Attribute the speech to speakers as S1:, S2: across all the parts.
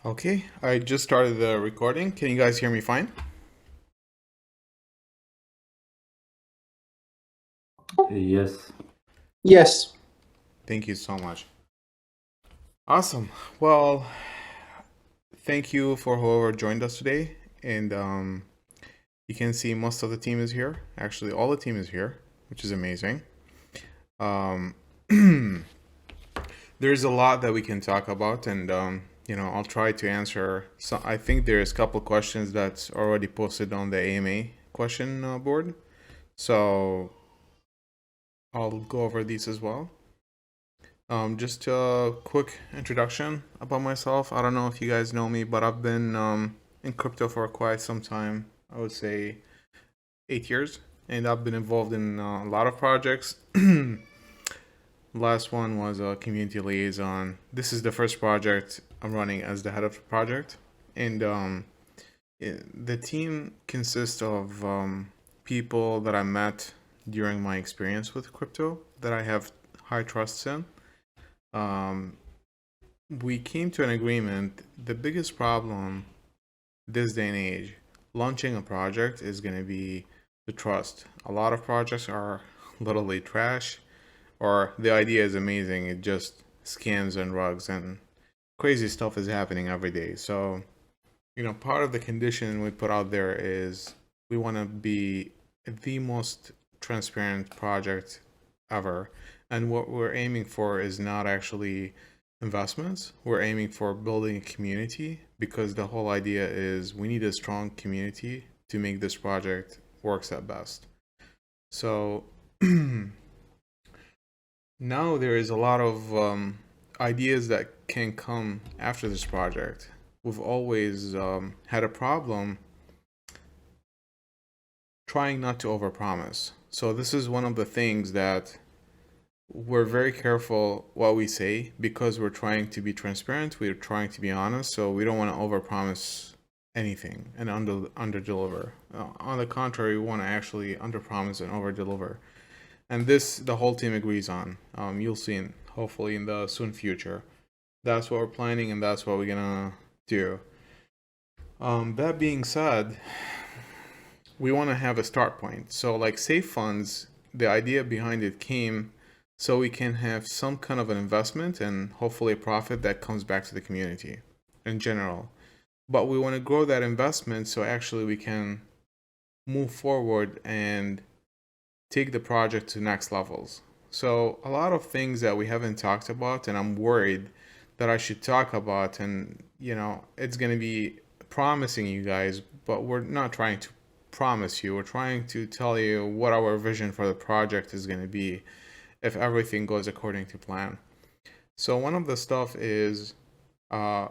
S1: Okay, I just started the recording. Can you guys hear me fine?
S2: Yes.
S3: Yes.
S1: Thank you so much. Awesome. Well, thank you for whoever joined us today. And you can see most of the team is here. Actually, all the team is here, which is amazing. Um, there's a lot that we can talk about, and I'll try to answer. So I think there's a couple questions that's already posted on the AMA question board. So I'll go over these as well. Just a quick introduction about myself. I don't know if you guys know me, but I've been in crypto for quite some time. I would say 8 years, and I've been involved in a lot of projects. Last one was a community liaison. This is the first project I'm running as the head of the project, and the team consists of people that I met during my experience with crypto that I have high trust in. Um, we came to an agreement. The biggest problem this day and age, launching a project is going to be the trust. A lot of projects are literally trash, or the idea is amazing. It just scams and rugs and crazy stuff is happening every day. So, part of the condition we put out there is we want to be the most transparent project ever. And what we're aiming for is not actually investments. We're aiming for building a community because the whole idea is we need a strong community to make this project works at best. So now there is a lot of ideas that can come after this project. We've always had a problem trying not to overpromise. So this is one of the things that we're very careful what we say because we're trying to be transparent, we're trying to be honest, so we don't want to overpromise anything and under deliver. On the contrary, we want to actually underpromise and over deliver. And this the whole team agrees on. You'll see hopefully in the soon future. That's what we're planning and that's what we're gonna do. That being said, we want to have a start point. So like safe funds, the idea behind it came so we can have some kind of an investment and hopefully a profit that comes back to the community in general. But we want to grow that investment so actually we can move forward and take the project to next levels. So a lot of things that we haven't talked about and I'm worried that I should talk about, and it's going to be promising you guys, but we're not trying to promise you. We're trying to tell you what our vision for the project is going to be if everything goes according to plan. So one of the stuff is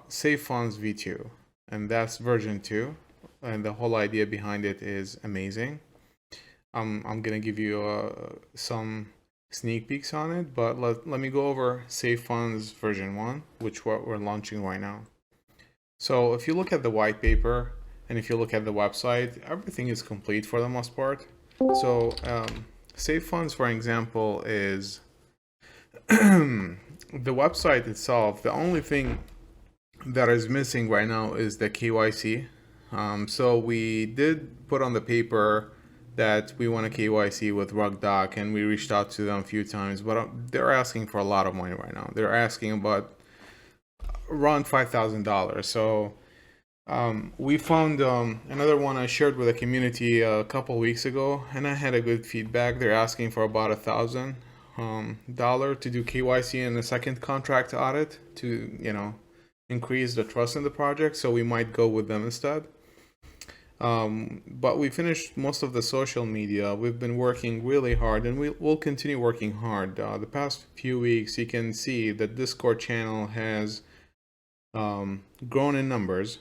S1: Safe Funds V2, and that's version 2, and the whole idea behind it is amazing. I'm gonna give you some sneak peeks on it, but let me go over Safe Funds version 1, which what we're launching right now. So if you look at the white paper and if you look at the website, everything is complete for the most part. So Safe Funds, for example, is the website itself. The only thing that is missing right now is the KYC. So we did put on the paper that we want a KYC with RugDoc, and we reached out to them a few times, but they're asking for a lot of money right now. They're asking about around $5,000. So we found another one I shared with the community a couple weeks ago, and I had a good feedback. They're asking for about $1,000 to do KYC and a second contract audit to increase the trust in the project. So we might go with them instead. But we finished most of the social media. We've been working really hard, and we'll continue working hard. The past few weeks, you can see that Discord channel has grown in numbers.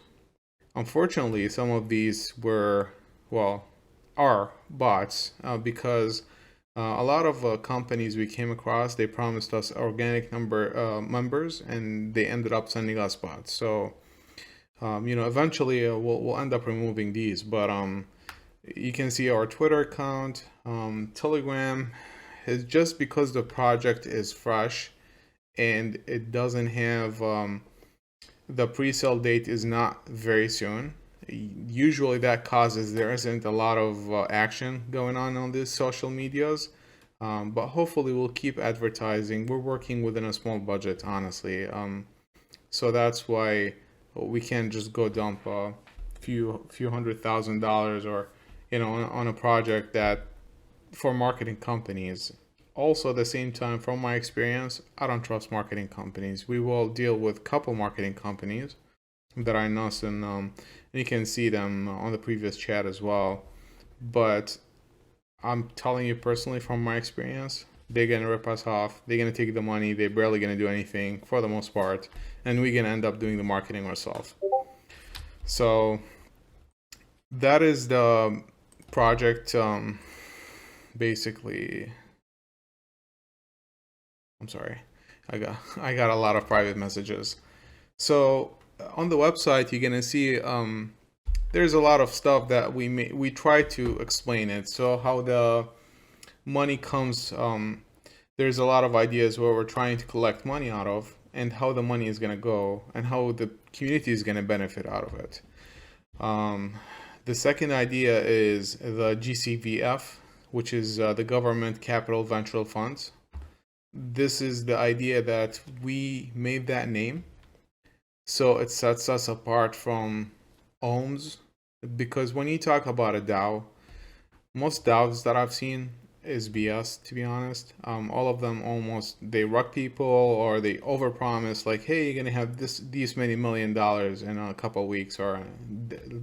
S1: Unfortunately, some of these are bots because a lot of companies we came across, they promised us organic members, and they ended up sending us bots. So, eventually we'll end up removing these. But you can see our Twitter account, Telegram, is just because the project is fresh and it doesn't have the pre-sale date is not very soon. Usually that causes there isn't a lot of action going on these social medias. But hopefully we'll keep advertising. We're working within a small budget, honestly. So that's why we can't just go dump a few $100,000 or on a project that for marketing companies. Also, at the same time, from my experience, I don't trust marketing companies. We will deal with couple marketing companies that I know, and you can see them on the previous chat as well. But I'm telling you personally from my experience, they're gonna rip us off. They're gonna take the money. They're barely gonna do anything for the most part, and we're gonna end up doing the marketing ourselves. So that is the project. Basically, I'm sorry, I got a lot of private messages. So on the website, you're gonna see there's a lot of stuff that we try to explain it. So how the money comes, there's a lot of ideas where we're trying to collect money out of, and how the money is gonna go, and how the community is gonna benefit out of it. The second idea is the GCVF, which is the Government Capital Venture Funds. This is the idea that we made that name, so it sets us apart from OHMs, because when you talk about a DAO, most DAOs that I've seen is BS, to be honest. All of them almost, they rug people or they overpromise, like, hey, you're gonna have these many $1 million in a couple of weeks, or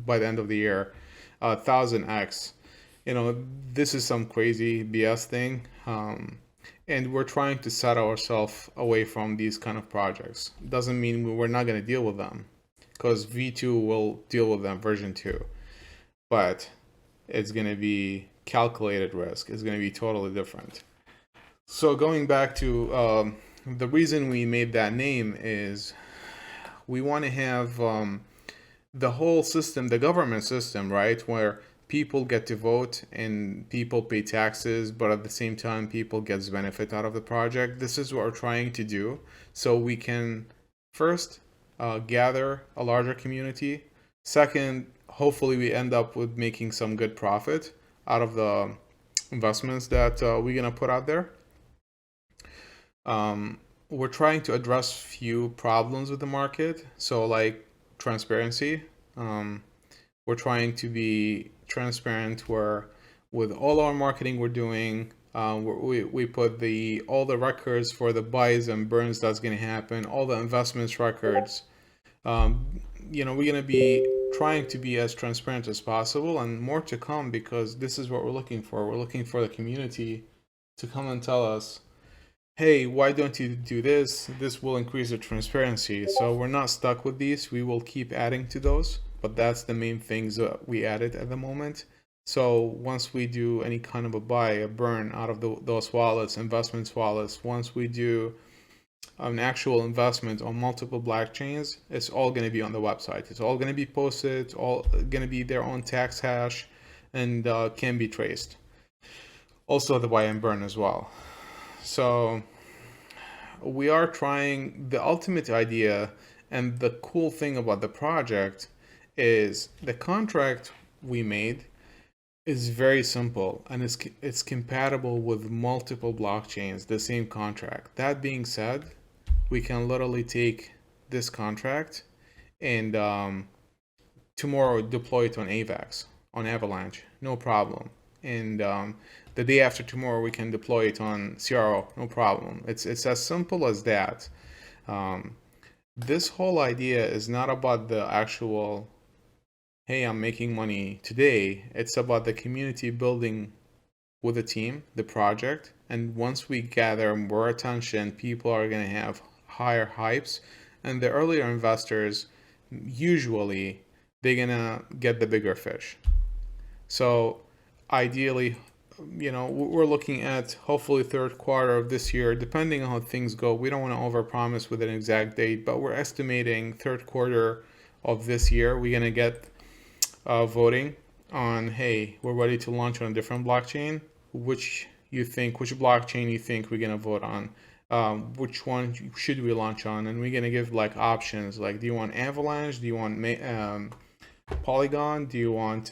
S1: by the end of the year, 1,000x. This is some crazy BS thing. And we're trying to set ourselves away from these kind of projects. Doesn't mean we're not going to deal with them, because V2 will deal with them, version 2. But it's going to be calculated risk. It's going to be totally different. So going back to the reason we made that name is we want to have the whole system, the government system, right, where people get to vote and people pay taxes, but at the same time people gets benefit out of the project. This is what we're trying to do, so we can first gather a larger community. Second, hopefully we end up with making some good profit out of the investments that we're gonna put out there. We're trying to address few problems with the market, so like transparency. We're trying to be transparent where with all our marketing we're doing, we put all the records for the buys and burns that's going to happen, all the investments records. We're going to be trying to be as transparent as possible, and more to come, because this is what we're looking for. We're looking for the community to come and tell us, hey, why don't you do this? This will increase the transparency. So we're not stuck with these. We will keep adding to those, but that's the main things that we added at the moment. So once we do any kind of a buy, a burn out of those wallets, investments wallets, once we do an actual investment on multiple blockchains, it's all going to be on the website. It's all going to be posted. It's all going to be their own tax hash, and can be traced. Also the buy and burn as well. So we are trying, the ultimate idea and the cool thing about the project is the contract we made is very simple, and it's compatible with multiple blockchains, the same contract. That being said, we can literally take this contract and tomorrow deploy it on AVAX, on Avalanche, no problem. And the day after tomorrow we can deploy it on CRO, no problem. It's as simple as that. This whole idea is not about the actual, hey, I'm making money today. It's about the community building with the team, the project. And once we gather more attention, people are going to have higher hypes. And the earlier investors, usually, they're going to get the bigger fish. So ideally, we're looking at hopefully third quarter of this year, depending on how things go. We don't want to overpromise with an exact date, but we're estimating third quarter of this year, we're going to get voting on, hey, we're ready to launch on a different blockchain. Which blockchain you think we're going to vote on? which one should we launch on, and we're gonna give like options like, do you want Avalanche, do you want Polygon, do you want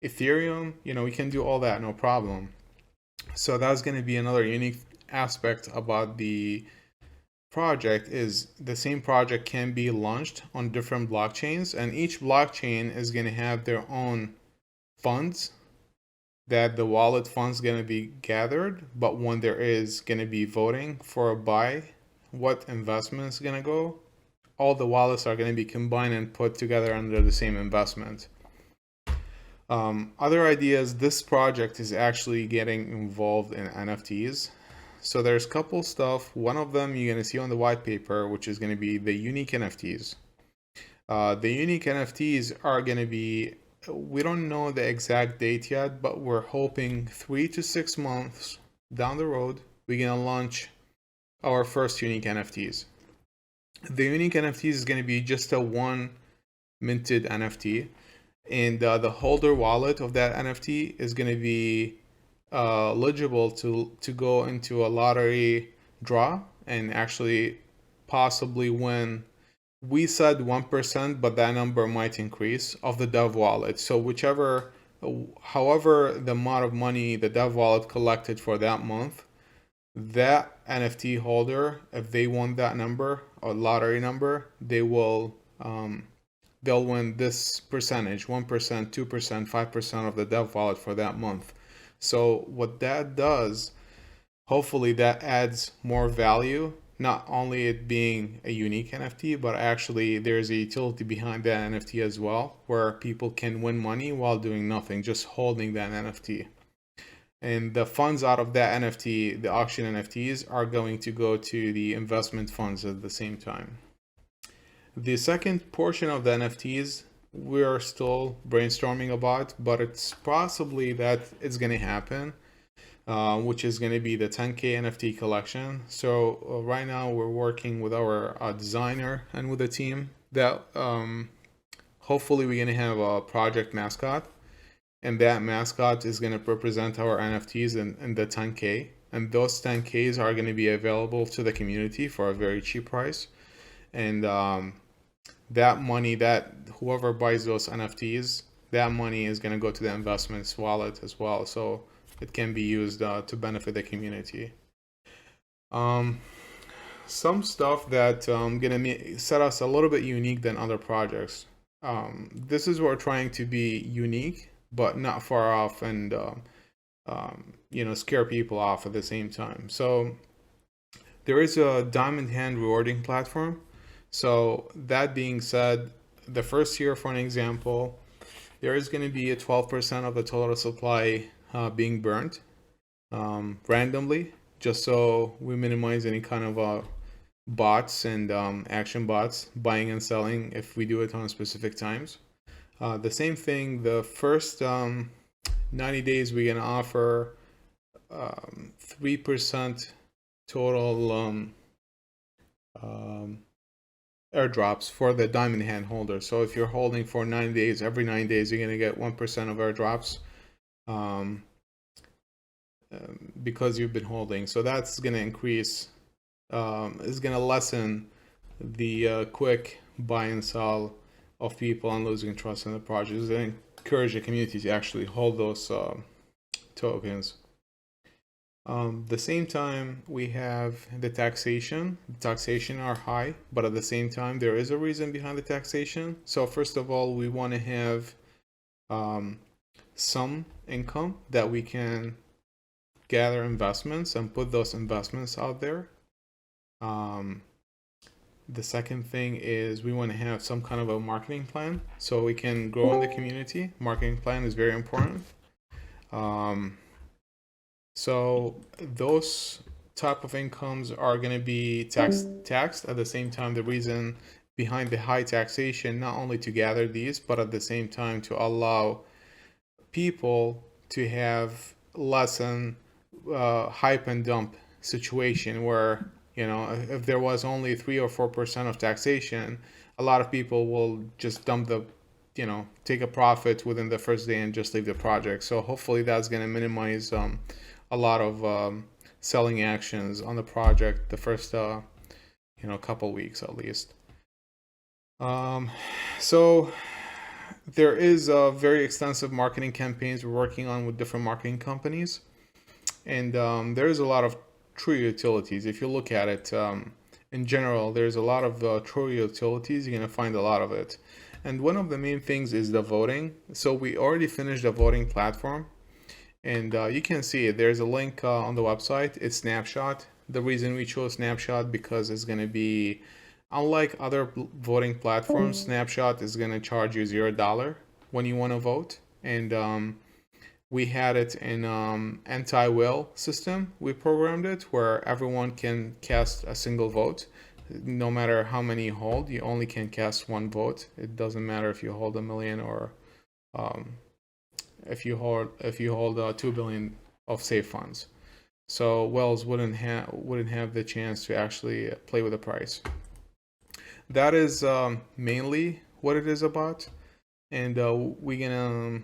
S1: Ethereum? We can do all that, no problem. So that's going to be another unique aspect about the project. Is the same project can be launched on different blockchains, and each blockchain is going to have their own funds that the wallet funds going to be gathered. But when there is going to be voting for a buy, what investment is going to go, all the wallets are going to be combined and put together under the same investment. Other ideas, this project is actually getting involved in NFTs. So there's a couple stuff. One of them you're going to see on the white paper, which is going to be the unique NFTs. The unique NFTs are going to be, we don't know the exact date yet, but we're hoping 3 to 6 months down the road, we're going to launch our first unique NFTs. The unique NFT is going to be just a one minted NFT, and the holder wallet of that NFT is going to be eligible to go into a lottery draw and actually possibly win. We said 1%, but that number might increase of the Dev wallet. So however the amount of money the Dev wallet collected for that month, that NFT holder, if they won that number or lottery number, they'll win this percentage, 1%, 2%, 5% of the Dev wallet for that month. So what that does, hopefully that adds more value, not only it being a unique NFT, but actually there's a utility behind that NFT as well, where people can win money while doing nothing, just holding that NFT. And the funds out of that NFT, the auction NFTs, are going to go to the investment funds at the same time. The second portion of the NFTs, we're still brainstorming about, but it's possibly that it's going to happen, which is going to be the 10K NFT collection. So right now we're working with our designer and with the team that hopefully we're going to have a project mascot. And that mascot is going to represent our NFTs in the 10K. And those 10Ks are going to be available to the community for a very cheap price. And that money, that whoever buys those NFTs, that money is going to go to the investments wallet as well. So it can be used to benefit the community. Some stuff that going to set us a little bit unique than other projects. This is where we're trying to be unique, but not far off and scare people off at the same time. So there is a diamond hand rewarding platform. So that being said, the first year, for an example, there is going to be a 12% of the total supply being burnt randomly, just so we minimize any kind of bots and action bots buying and selling if we do it on specific times. The same thing, the first 90 days, we're going to offer 3% total airdrops for the diamond hand holder. So if you're holding for 9 days, every 9 days, you're going to get 1% of airdrops because you've been holding. So that's going to increase, is going to lessen the quick buy and sell of people and losing trust in the project. It's going to encourage the community to actually hold those tokens. The same time, we have the taxation. The taxation are high, but at the same time, there is a reason behind the taxation. So first of all, we want to have some income that we can gather investments and put those investments out there. The second thing is we want to have some kind of a marketing plan so we can grow in the community. Marketing plan is very important. So those type of incomes are going to be taxed at the same time. The reason behind the high taxation, not only to gather these, but at the same time to allow people to have less than hype and dump situation where, if there was only 3 or 4% of taxation, a lot of people will just dump take a profit within the first day and just leave the project. So hopefully that's going to minimize a lot of selling actions on the project the first couple weeks at least. So there is very extensive marketing campaigns we're working on with different marketing companies, and there is a lot of true utilities. If you look at it in general, there's a lot of true utilities. You're going to find a lot of it. And one of the main things is the voting. So we already finished the voting platform, and you can see it. There's a link on the website. It's Snapshot. The reason we chose Snapshot because it's going to be, unlike other voting platforms, Snapshot is going to charge you $0 when you want to vote. And we had it in anti-will system. We programmed it where everyone can cast a single vote. No matter how many you hold, you only can cast one vote. It doesn't matter if you hold 1 million or if you hold 2 billion of safe funds. So Wells wouldn't have the chance to actually play with the price. That is mainly what it is about, and we're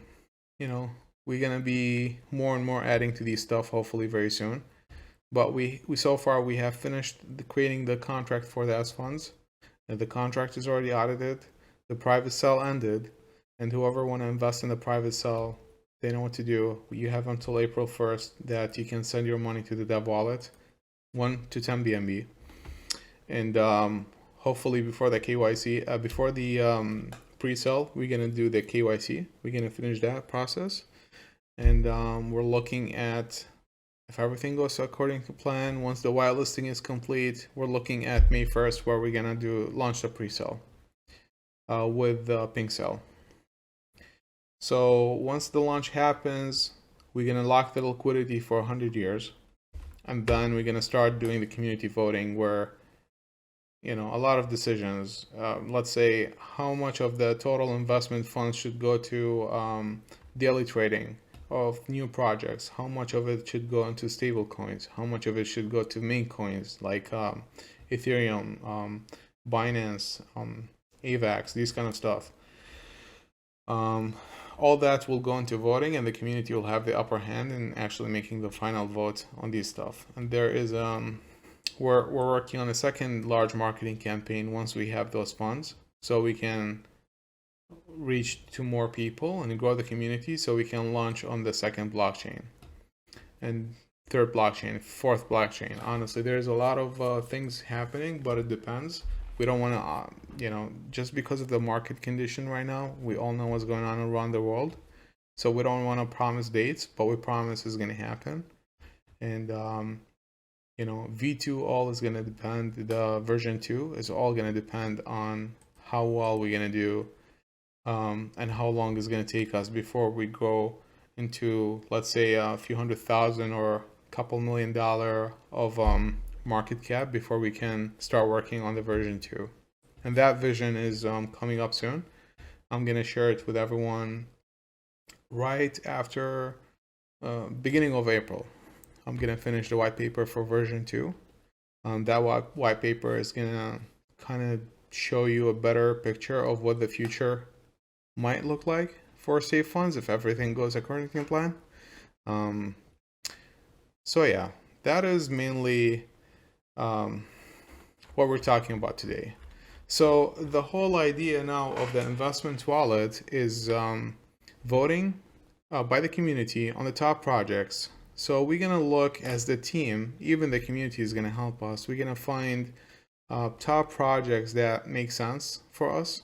S1: gonna be more and more adding to these stuff hopefully very soon. But we so far we have finished creating the contract for the S funds. The contract is already audited. The private sale ended, and whoever want to invest in the private sale, they know what to do. You have until April 1st that you can send your money to the dev wallet, 1 to 10 BNB, and hopefully before the KYC, before the pre-sale, we're gonna do the KYC. We're gonna finish that process, and we're looking at, if everything goes according to plan, once the whitelisting is complete, we're looking at May 1st where we're gonna launch the pre-sale with the pink sale. So once the launch happens, we're gonna lock the liquidity for 100 years, and then we're gonna start doing the community voting where a lot of decisions, let's say how much of the total investment funds should go to daily trading of new projects, how much of it should go into stable coins, how much of it should go to main coins like Ethereum, Binance, AVAX, these kind of stuff. All that will go into voting, and the community will have the upper hand in actually making the final vote on these stuff. And there is we're working on a second large marketing campaign once we have those funds, so we can reach to more people and grow the community, so we can launch on the second blockchain and third blockchain, fourth blockchain. Honestly, there's a lot of things happening, but it depends. We don't want to, just because of the market condition right now, we all know what's going on around the world. So we don't want to promise dates, but we promise it's going to happen. And, V2 all is going to depend, the version 2 is all going to depend on how well we're going to do and how long it's going to take us before we go into, let's say, a few $100,000 or a couple $1 million of market cap before we can start working on the version 2. And that vision is coming up soon. I'm going to share it with everyone right after beginning of April. I'm going to finish the white paper for version 2. That white paper is going to kind of show you a better picture of what the future might look like for safe funds if everything goes according to plan. So yeah, that is mainly what we're talking about today. So the whole idea now of the investment wallet is voting by the community on the top projects. So we're gonna look as the team, even the community is gonna help us. We're gonna find top projects that make sense for us,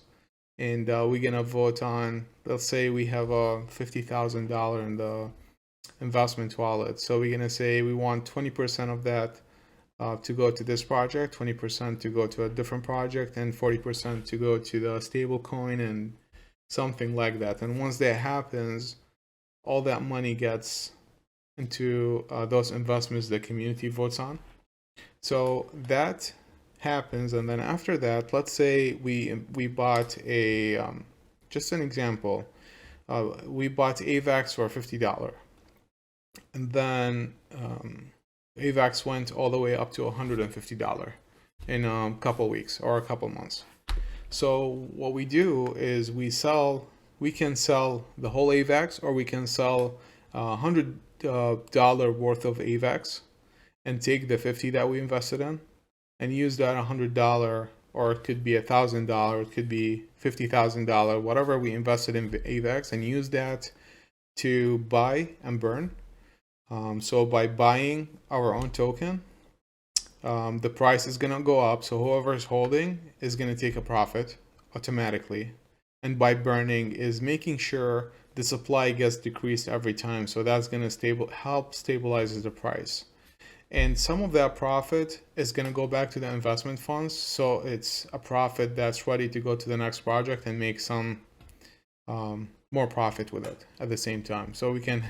S1: and we're gonna vote on. Let's say we have a $50,000 in the investment wallet. So we're gonna say we want 20% of that to go to this project, 20% to go to a different project, and 40% to go to the stable coin and something like that. And once that happens, all that money gets into those investments the community votes on. So that happens, and then after that, let's say we bought a just an example, we bought AVAX for $50, and then AVAX went all the way up to $150 in a couple weeks or a couple months. So what we do is we can sell the whole AVAX, or we can sell $100 worth of AVAX, and take the 50 that we invested in and use that $100, or it could be $1,000, it could be $50,000, whatever we invested in AVAX, and use that to buy and burn. So by buying our own token, the price is going to go up. So whoever is holding is going to take a profit automatically. And by burning is making sure the supply gets decreased every time. So that's going to help stabilize the price. And some of that profit is going to go back to the investment funds. So it's a profit that's ready to go to the next project and make some more profit with it at the same time. So we can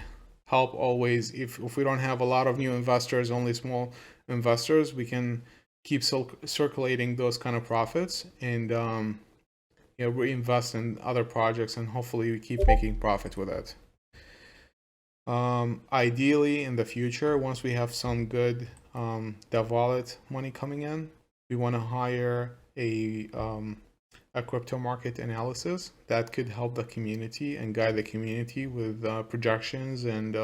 S1: help always, if we don't have a lot of new investors, only small investors, we can keep circulating those kind of profits and reinvest in other projects, and hopefully we keep making profit with it. Ideally in the future, once we have some good dev wallet money coming in, we want to hire a crypto market analysis that could help the community and guide the community with projections and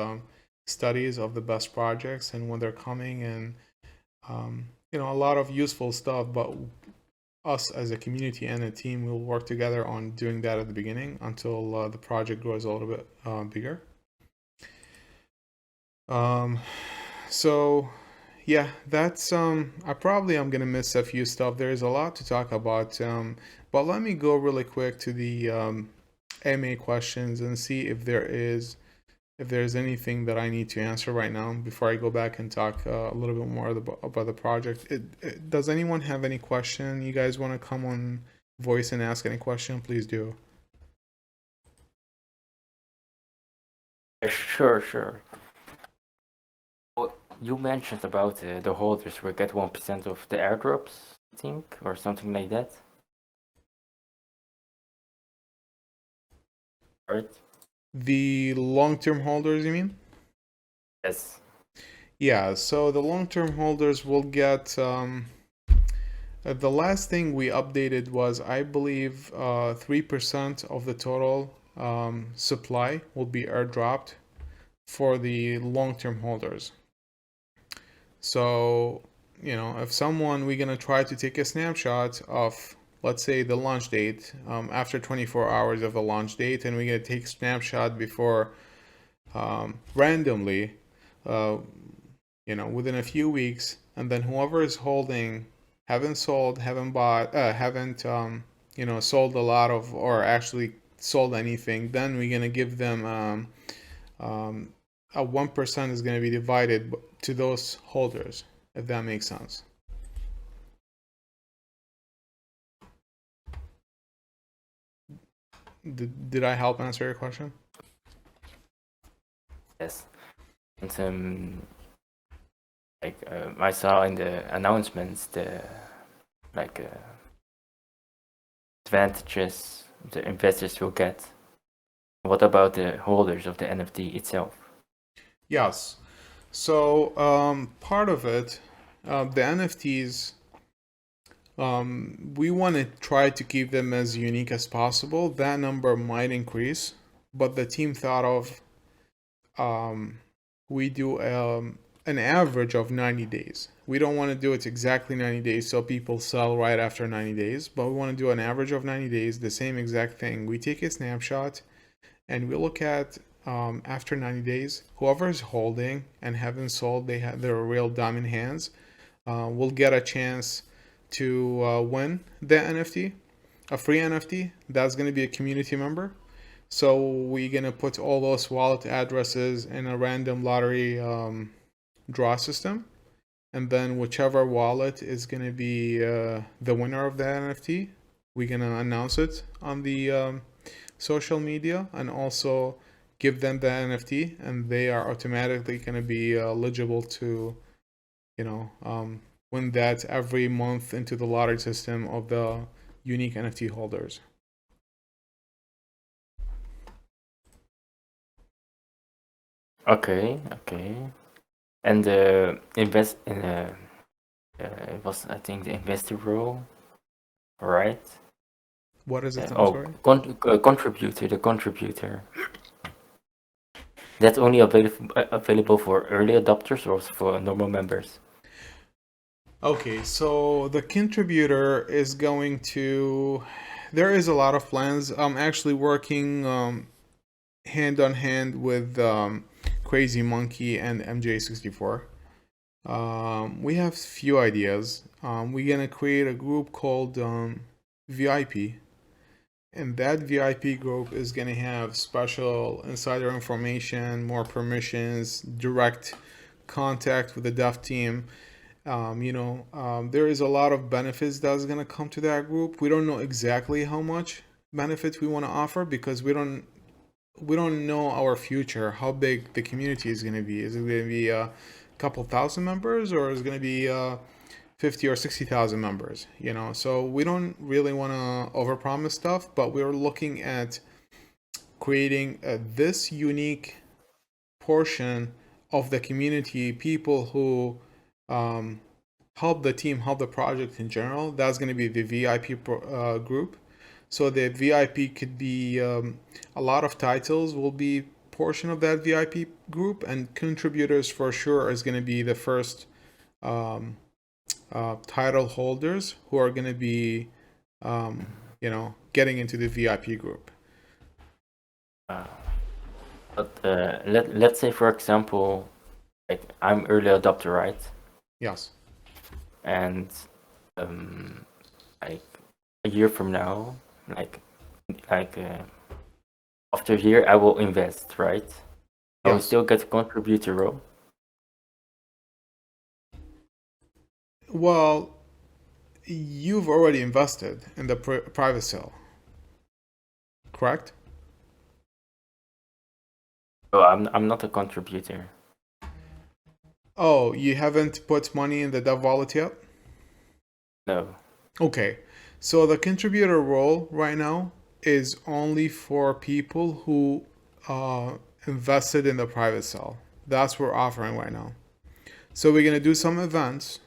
S1: studies of the best projects and when they're coming, and a lot of useful stuff. But us as a community and a team will work together on doing that at the beginning until the project grows a little bit bigger. So yeah, that's I'm gonna miss a few stuff. There's a lot to talk about, but let me go really quick to the MA questions and see if there's anything that I need to answer right now before I go back and talk a little bit more about the project. Does anyone have any question? You guys want to come on voice and ask any question? Please do.
S3: Sure. Well, you mentioned about the holders will get 1% of the airdrops, I think, or something like that. Right?
S1: The long-term holders, you mean?
S3: Yes.
S1: Yeah, so the long-term holders will get the last thing we updated was, I believe, 3% of the total supply will be airdropped for the long-term holders. So, if we're gonna try to take a snapshot of, let's say, the launch date after 24 hours of the launch date, and we're gonna take a snapshot before randomly, within a few weeks, and then whoever is holding haven't sold a lot of, or actually sold anything, then we're gonna give them a 1% is gonna be divided to those holders, if that makes sense. Did I help answer your question?
S3: Yes. And I saw in the announcements the advantages the investors will get. What about the holders of the NFT itself?
S1: Yes. So part of it, the NFTs, we want to try to keep them as unique as possible. That number might increase, but the team thought of we do an average of 90 days. We don't want to do it exactly 90 days so people sell right after 90 days, but we want to do an average of 90 days, the same exact thing. We take a snapshot and we look at after 90 days, whoever is holding and haven't sold, they have their real diamond hands, will get a chance to win the NFT, a free NFT. That's going to be a community member. So we're going to put all those wallet addresses in a random lottery draw system. And then whichever wallet is going to be the winner of the NFT, we're going to announce it on the social media and also give them the NFT, and they are automatically going to be eligible to, win that every month into the lottery system of the unique NFT holders.
S3: Okay. And invest in it was, I think, the investor role, right?
S1: What is it? I'm sorry.
S3: Contributor, the contributor. That's only available for early adopters or for normal members?
S1: Okay, so the contributor is going to. There is a lot of plans. I'm actually working hand on hand with Crazy Monkey and MJ64. We have few ideas. We're gonna create a group called VIP, and that VIP group is gonna have special insider information, more permissions, direct contact with the dev team. There is a lot of benefits that's gonna come to that group. We don't know exactly how much benefits we want to offer because we don't know our future, how big the community is gonna be. Is it gonna be a couple thousand members, or is it gonna be 50 or 60,000 members? So we don't really want to overpromise stuff, but we're looking at creating this unique portion of the community, people who help the team, help the project in general. That's going to be the VIP group. So the VIP could be a lot of titles will be portion of that VIP group, and contributors for sure is going to be the first title holders who are going to be getting into the VIP group.
S3: But let's say, for example, like I'm early adopter, right?
S1: Yes.
S3: And like a year from now, like after a year, I will invest, right? I will
S1: Yes.
S3: still get a contributor role.
S1: Well, you've already invested in the private sale, correct?
S3: So I'm not a contributor.
S1: Oh, you haven't put money in the dev wallet yet?
S3: No.
S1: Okay. So the contributor role right now is only for people who invested in the private sale. That's what we're offering right now. So we're gonna do some events,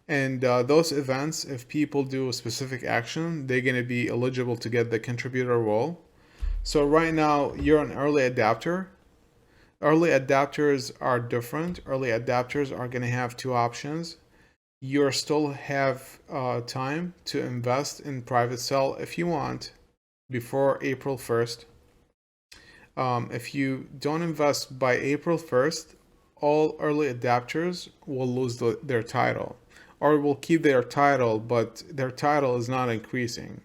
S1: and those events, if people do a specific action, they're gonna be eligible to get the contributor role. So right now you're an early adapter. Early adapters are different. Early adapters are gonna have two options. You still have time to invest in private sale if you want before April 1st. If you don't invest by April 1st, all early adapters will lose their title, or will keep their title, but their title is not increasing.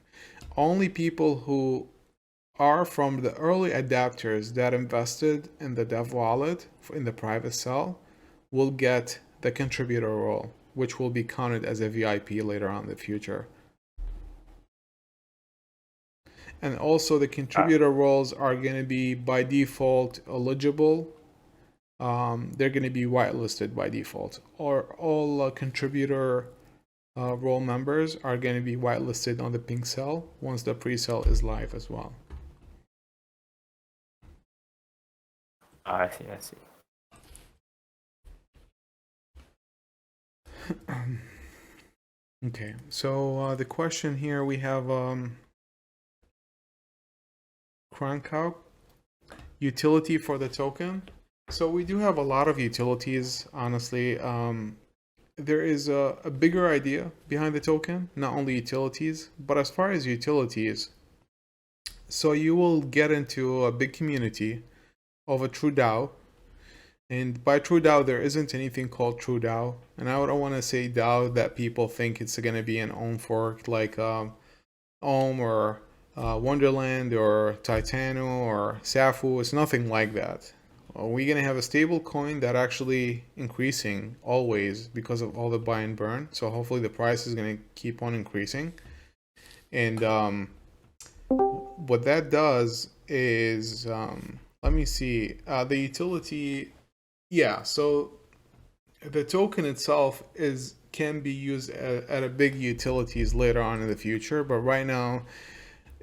S1: Only people who are from the early adapters that invested in the dev wallet in the private sale will get the contributor role, which will be counted as a VIP later on in the future. And also the contributor roles are going to be by default eligible. They're going to be whitelisted by default, or all contributor role members are going to be whitelisted on the pink cell once the pre-sale is live as well.
S3: I see.
S1: Okay, so the question here we have Crankout utility for the token. So we do have a lot of utilities, honestly. There is a bigger idea behind the token, not only utilities, but as far as utilities, so you will get into a big community of a true DAO. And by true DAO, there isn't anything called true DAO. And I don't want to say DAO that people think it's going to be an Ohm fork like Ohm or Wonderland or Titano or Safu. It's nothing like that. We're going to have a stable coin that actually increasing always because of all the buy and burn. So hopefully the price is going to keep on increasing. And what that does is, let me see, the utility. Yeah, so the token itself can be used at a big utilities later on in the future, but right now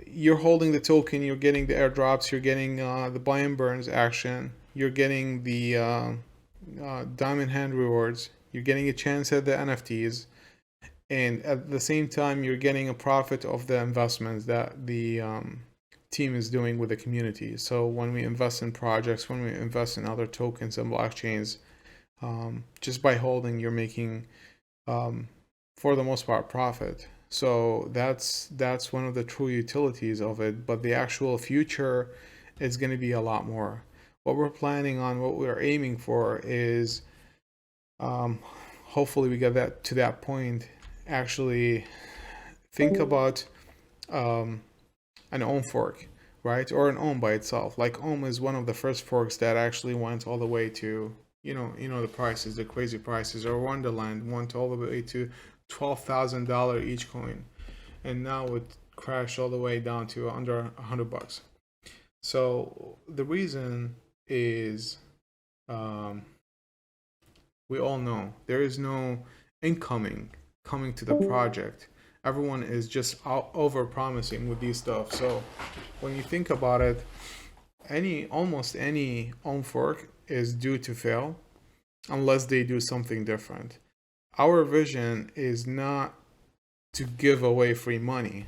S1: you're holding the token, you're getting the airdrops, you're getting the buy and burns action, you're getting the diamond hand rewards, you're getting a chance at the NFTs, and at the same time you're getting a profit of the investments that the team is doing with the community. So when we invest in projects, when we invest in other tokens and blockchains, just by holding, you're making, for the most part, profit. So that's one of the true utilities of it. But the actual future is going to be a lot more. What we're planning on, what we're aiming for is, hopefully we get that to that point. Actually, think about an ohm fork, right? Or an ohm by itself. Like ohm is one of the first forks that actually went all the way to, the prices, the crazy prices. Or Wonderland went all the way to $12,000 each coin, and now it crashed all the way down to under $100. So the reason is, we all know there is no incoming coming to the project. Everyone is just over promising with these stuff. So when you think about it, almost any ohm fork is due to fail unless they do something different. Our vision is not to give away free money.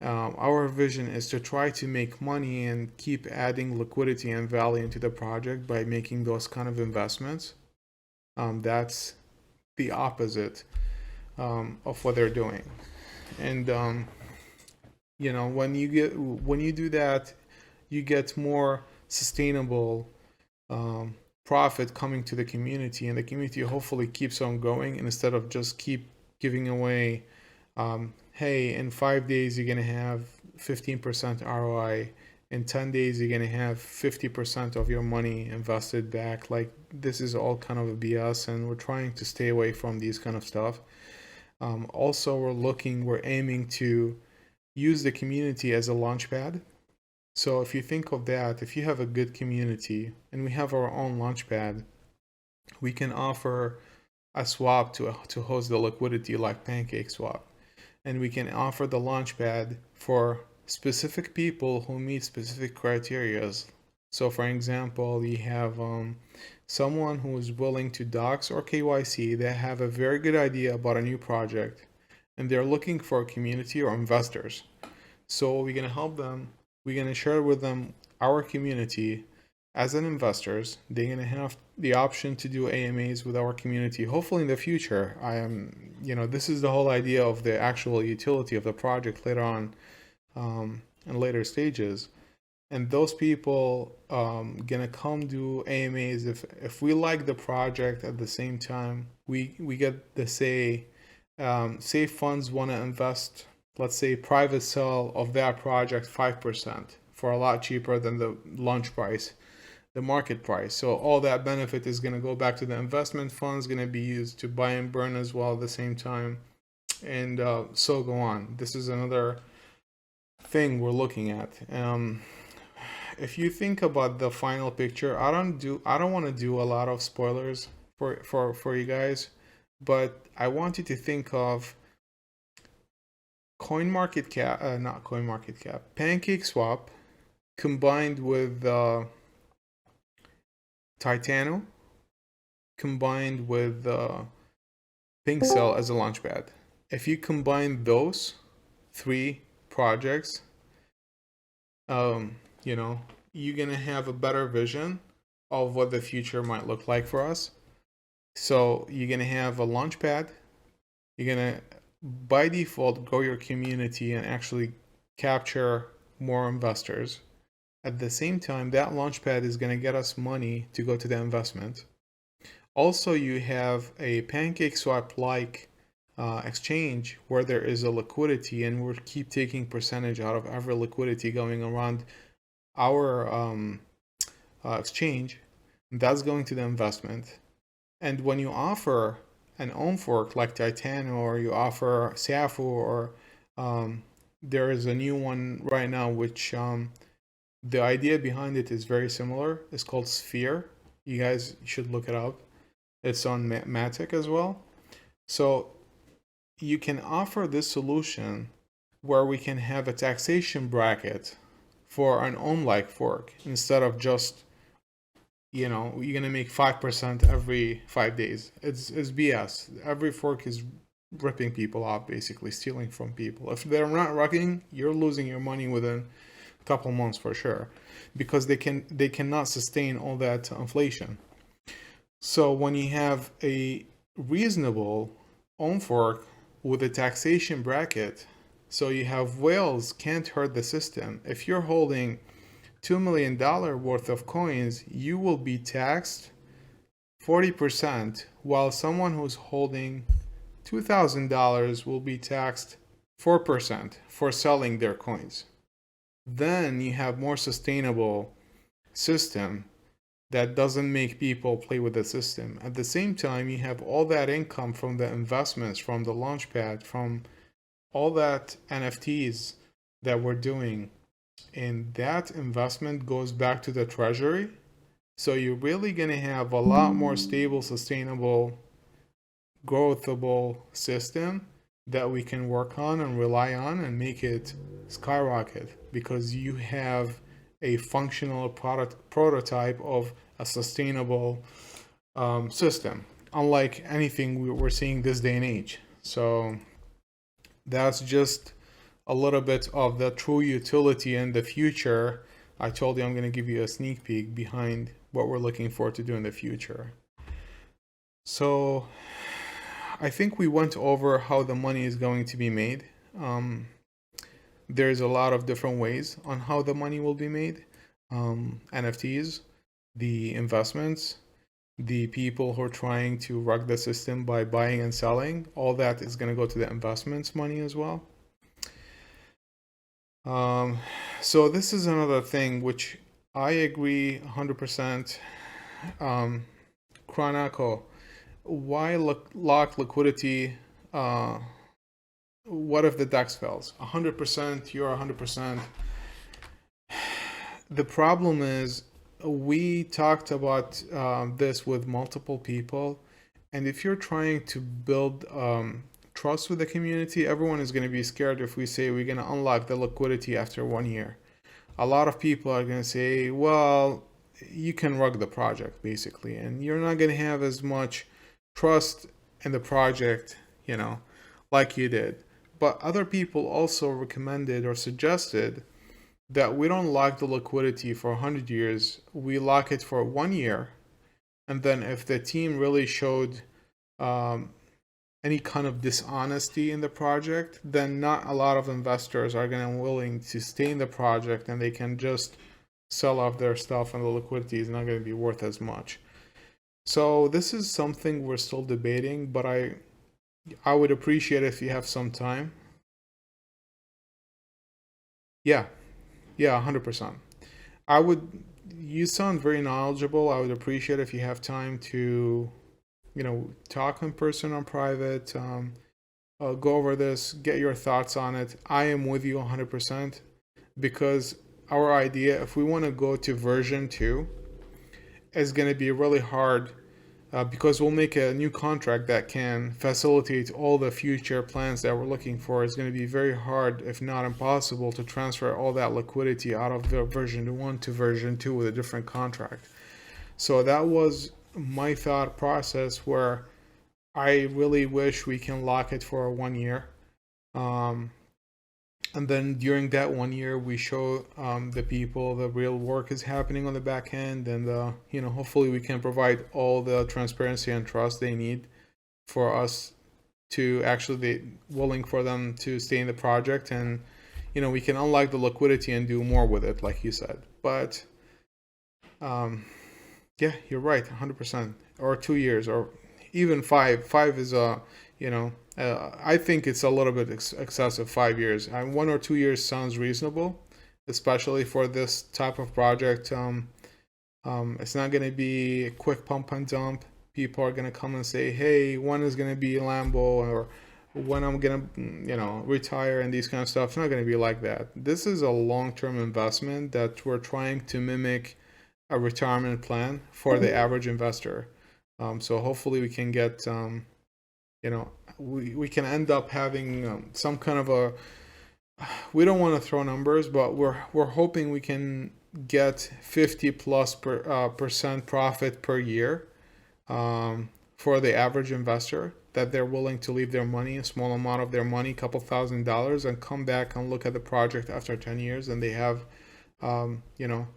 S1: Our vision is to try to make money and keep adding liquidity and value into the project by making those kind of investments. That's the opposite of what they're doing. And when you do that, you get more sustainable profit coming to the community, and the community hopefully keeps on going instead of just keep giving away. Hey, in 5 days you're gonna have 15% ROI. In 10 days you're gonna have 50% of your money invested back. Like, this is all kind of a BS, and we're trying to stay away from these kind of stuff. Also, we're aiming to use the community as a launch pad. So if you think of that, if you have a good community and we have our own launch pad, we can offer a swap to host the liquidity like PancakeSwap. And we can offer the launch pad for specific people who meet specific criteria. So for example, you have someone who is willing to docs or KYC. They have a very good idea about a new project and they're looking for a community or investors. So we're going to help them. We're going to share with them our community as an investors. They're going to have the option to do AMAs with our community. Hopefully in the future, this is the whole idea of the actual utility of the project later on, in later stages. And those people gonna come do AMAs if we like the project. At the same time, we get the say funds want to invest, let's say private sale of that project 5% for a lot cheaper than the launch price, the market price. So all that benefit is going to go back to the investment funds, going to be used to buy and burn as well at the same time, and so go on. This is another thing we're looking at. If you think about the final picture, I don't want to do a lot of spoilers for you guys, but I want you to think of PancakeSwap combined with Titano combined with PinkCell as a launchpad. If you combine those three projects, you're gonna have a better vision of what the future might look like for us. So you're gonna have a launchpad. You're gonna, by default, grow your community and actually capture more investors. At the same time, that launchpad is gonna get us money to go to the investment. Also, you have a PancakeSwap-like exchange where there is a liquidity, and we'll keep taking percentage out of every liquidity going around our exchange. That's going to the investment. And when you offer an own fork like Titano, or you offer Safu, or there is a new one right now which the idea behind it is very similar. It's called Sphere. You guys should look it up. It's on Matic as well. So you can offer this solution where we can have a taxation bracket for an own-like fork instead of just, you're gonna make 5% every 5 days. It's BS. Every fork is ripping people off, basically stealing from people. If they're not rocking, you're losing your money within couple months for sure, because they cannot sustain all that inflation. So when you have a reasonable own fork with a taxation bracket, so you have whales can't hurt the system. If you're holding $2 million worth of coins, you will be taxed 40%, while someone who's holding $2,000 will be taxed 4% for selling their coins. Then you have more sustainable system that doesn't make people play with the system. At the same time, you have all that income from the investments, from the launchpad, from all that NFTs that we're doing. And that investment goes back to the treasury. So you're really going to have a lot more stable, sustainable, growthable system that we can work on and rely on and make it skyrocket, because you have a functional prototype of a sustainable system, unlike anything we're seeing this day and age. So that's just a little bit of the true utility in the future. I told you I'm going to give you a sneak peek behind what we're looking for to do in the future. So I think we went over how the money is going to be made. There's a lot of different ways on how the money will be made. NFTs, the investments, the people who are trying to rug the system by buying and selling, all that is going to go to the investments money as well. So this is another thing which I agree 100%. Chronako, why lock liquidity? What if the DEX fails? 100%, you're 100%. The problem is, we talked about this with multiple people, and if you're trying to build trust with the community, everyone is going to be scared if we say we're going to unlock the liquidity after 1 year. A lot of people are going to say, well, you can rug the project basically, and you're not going to have as much trust in the project, like you did. But other people also recommended or suggested that we don't lock the liquidity for 100 years, we lock it for 1 year. And then if the team really showed any kind of dishonesty in the project, then not a lot of investors are going to be willing to stay in the project, and they can just sell off their stuff, and the liquidity is not going to be worth as much. So this is something we're still debating, but I would appreciate if you have some time. Yeah, 100%. You sound very knowledgeable. I would appreciate if you have time to, talk in person or private, go over this, get your thoughts on it. I am with you 100%, because our idea, if we want to go to version 2, is going to be really hard, because we'll make a new contract that can facilitate all the future plans that we're looking for. It's going to be very hard, if not impossible, to transfer all that liquidity out of the version 1 to version 2 with a different contract. So that was my thought process, where I really wish we can lock it for 1 year. And then during that 1 year, we show the people the real work is happening on the back end, and hopefully we can provide all the transparency and trust they need for us to actually be willing for them to stay in the project, and we can unlock the liquidity and do more with it, like you said. But yeah, you're right, 100%. Or 2 years, or even 5. 5 is I think it's a little bit excessive, 5 years. 1 or 2 years sounds reasonable, especially for this type of project. It's not going to be a quick pump and dump. People are going to come and say, hey, when is going to be Lambo, or when I'm going to, retire, and these kind of stuff. It's not going to be like that. This is a long-term investment that we're trying to mimic a retirement plan for the average investor. So hopefully we can get, we can end up having some kind of a, we don't want to throw numbers, but we're hoping we can get 50+% profit per year for the average investor, that they're willing to leave their money, a small amount of their money, $2,000, and come back and look at the project after 10 years, and they have you know,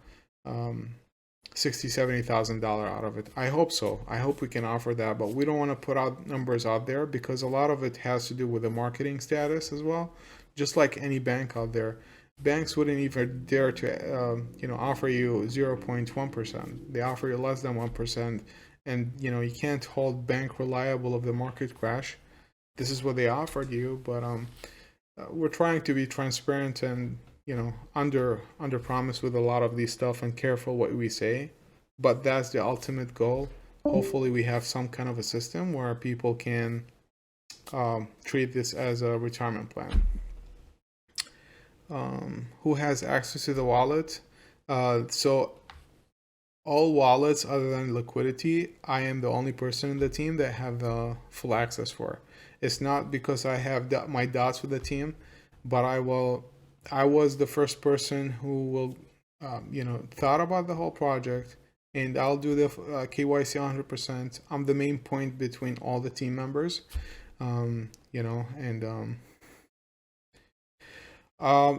S1: $60,000-$70,000 out of it. I hope so. I hope we can offer that, but we don't want to put out numbers out there because a lot of it has to do with the marketing status as well. Just like any bank out there, banks wouldn't even dare to, offer you 0.1%. They offer you less than 1%, and you can't hold bank reliable of the market crash. This is what they offered you, but we're trying to be transparent and under promise with a lot of these stuff and careful what we say, but that's the ultimate goal. Hopefully we have some kind of a system where people can treat this as a retirement plan. Who has access to the wallet? So all wallets other than Liquidity, I am the only person in the team that have the full access for. It's not because I have my dots with the team, but I was the first person who will, thought about the whole project, and I'll do the KYC 100%. I'm the main point between all the team members,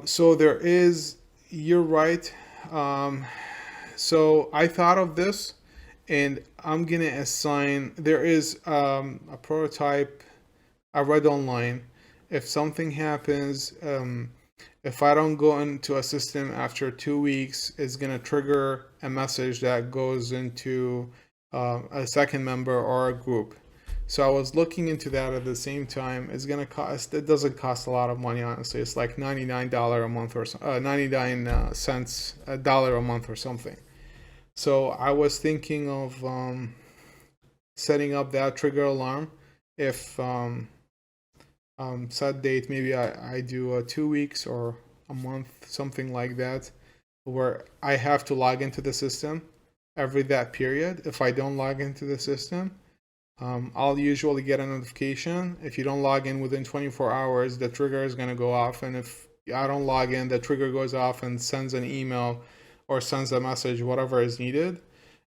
S1: so there is, you're right. So I thought of this, and I'm gonna assign, there is a prototype I read online. If something happens, if I don't go into a system after 2 weeks, it's gonna trigger a message that goes into a second member or a group. So I was looking into that at the same time. It's gonna cost. It doesn't cost a lot of money, honestly. It's like $99 a month or 99 cents a dollar a month or something. So I was thinking of setting up that trigger alarm. If set date, maybe I do 2 weeks or a month, something like that, where I have to log into the system every that period. If I don't log into the system, I'll usually get a notification. If you don't log in within 24 hours, the trigger is going to go off. And if I don't log in, the trigger goes off and sends an email or sends a message, whatever is needed.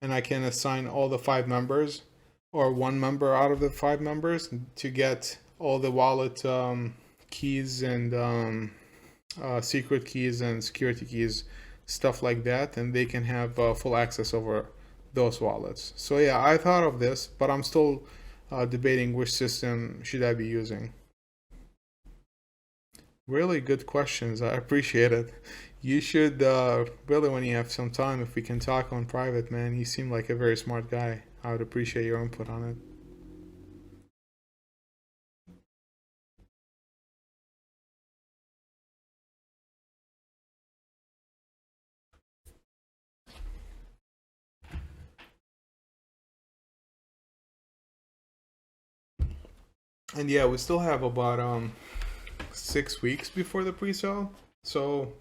S1: And I can assign all the 5 members or 1 member out of the 5 members to get all the wallet keys and secret keys and security keys, stuff like that. And they can have full access over those wallets. So yeah, I thought of this, but I'm still debating which system should I be using. Really good questions. I appreciate it. You should really, when you have some time, if we can talk on private, man. You seem like a very smart guy. I would appreciate your input on it. And yeah, we still have about 6 weeks before the pre-sale, so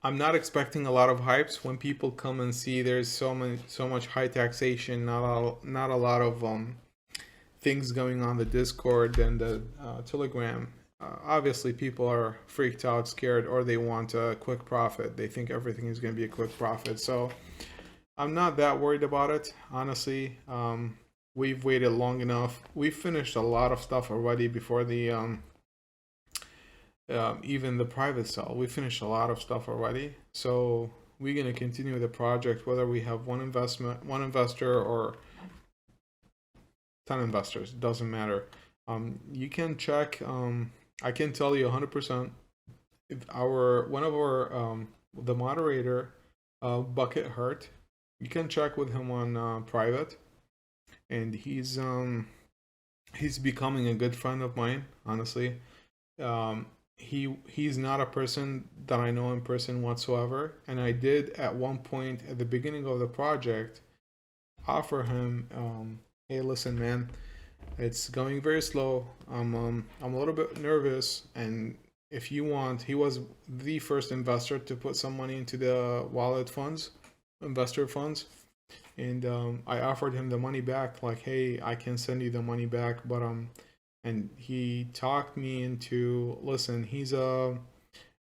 S1: I'm not expecting a lot of hypes when people come and see there's so much high taxation, not a lot of things going on the Discord and the Telegram. Obviously, people are freaked out, scared, or they want a quick profit. They think everything is going to be a quick profit. So I'm not that worried about it, honestly. We've waited long enough. We've finished a lot of stuff already before the even the private sale. We finished a lot of stuff already. So we're gonna continue the project whether we have one investor or 10 investors. It doesn't matter. You can check. I can tell you 100% if one of our the moderator, Bucket Hurt. You can check with him on private. And he's becoming a good friend of mine, honestly. He's not a person that I know in person whatsoever, and I did at one point at the beginning of the project offer him, hey, listen, man, it's going very slow. I'm a little bit nervous, and if you want, he was the first investor to put some money into the wallet funds, investor funds. And I offered him the money back, like, hey, I can send you the money back, but and he talked me into, listen,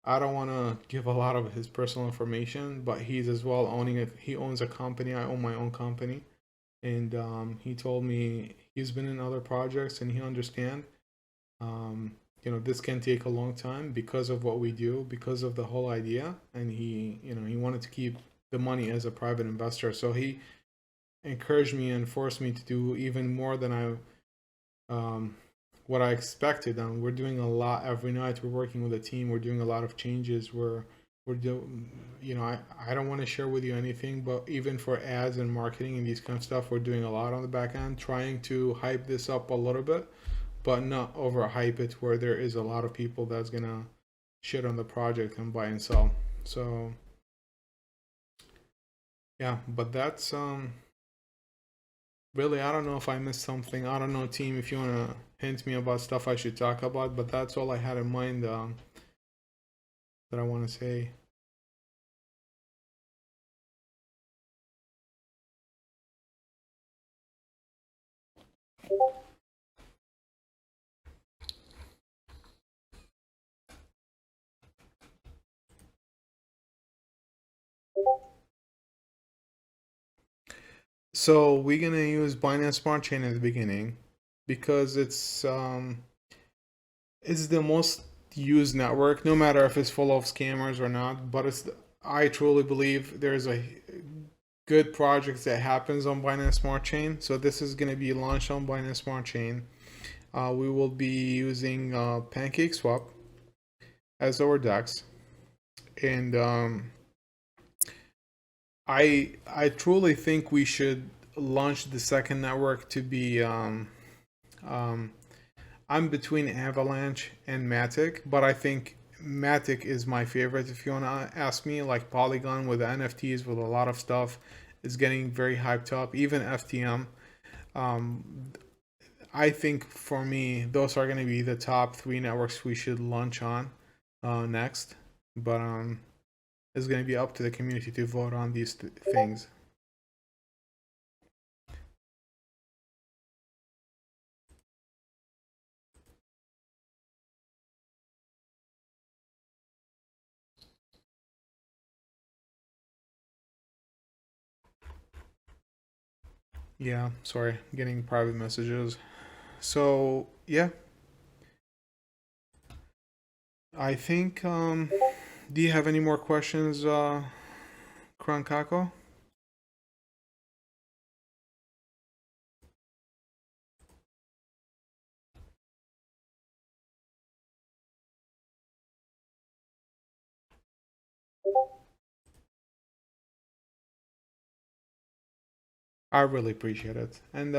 S1: I don't want to give a lot of his personal information, but he's as well owning it. He owns a company. I own my own company, and he told me he's been in other projects and he understands. this can take a long time because of what we do, because of the whole idea. And he wanted to keep the money as a private investor. So he encouraged me and forced me to do even more than what I expected. And we're doing a lot every night. We're working with a team. We're doing a lot of changes. We're doing, I don't want to share with you anything, but even for ads and marketing and these kind of stuff, we're doing a lot on the back end, trying to hype this up a little bit, but not overhype it where there is a lot of people that's gonna shit on the project and buy and sell. So yeah, but that's really, I don't know if I missed something. I don't know, team, if you wanna hint me about stuff I should talk about, but that's all I had in mind that I want to say. So we're gonna use Binance Smart Chain at the beginning because it's the most used network, no matter if it's full of scammers or not. But I truly believe there's a good project that happens on Binance Smart Chain. So this is gonna be launched on Binance Smart Chain. We will be using PancakeSwap as our DEX, and I truly think we should launch the second network to be I'm between Avalanche and Matic, but I think Matic is my favorite if you want to ask me. Like Polygon with NFTs, with a lot of stuff, is getting very hyped up. Even FTM. I think for me, those are going to be the top 3 networks we should launch on next. But it's going to be up to the community to vote on these things. Yeah, sorry, getting private messages. So yeah, I think. Do you have any more questions, Krankako? I really appreciate it. And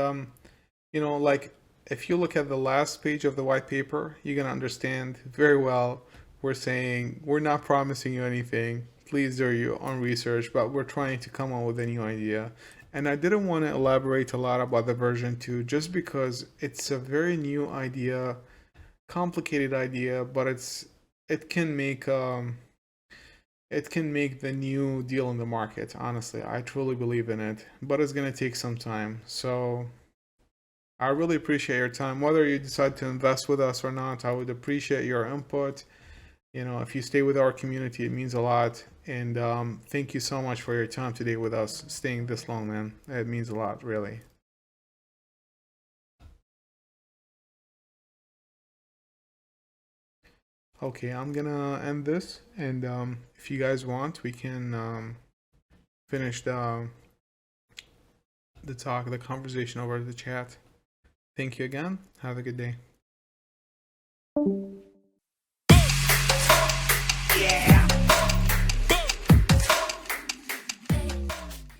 S1: like if you look at the last page of the white paper, you're gonna understand very well. We're saying we're not promising you anything. Please do your own research, but we're trying to come up with a new idea. And I didn't want to elaborate a lot about the version 2 just because it's a very new idea, complicated idea, but it can make the new deal in the market. Honestly, I truly believe in it, but it's going to take some time. So I really appreciate your time. Whether you decide to invest with us or not, I would appreciate your input. If you stay with our community, it means a lot. And thank you so much for your time today with us, staying this long, man. It means a lot, really. Okay, I'm gonna end this, and if you guys want, we can finish the talk, the conversation over the chat. Thank you again. Have a good day.